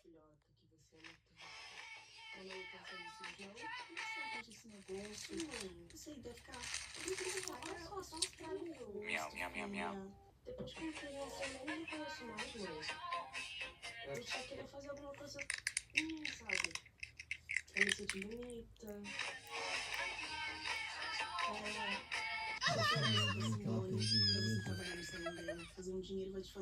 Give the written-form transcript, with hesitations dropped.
filhota, que você ama tanto. Ela não tá fazendo isso de novo. Como que você acha esse negócio? Não sei, deve ficar. Olha só os caras no rosto, Miau, miau, miau, miau. filha. Depois que eu entrei você, eu nem me reconheço mais, mãe. Eu só queria fazer alguma coisa, sabe? Pra me sentir bonita. Essa menina Simone, que ela fez de pra você medo. trabalhar no salão dela, fazer um dinheiro vai te fazer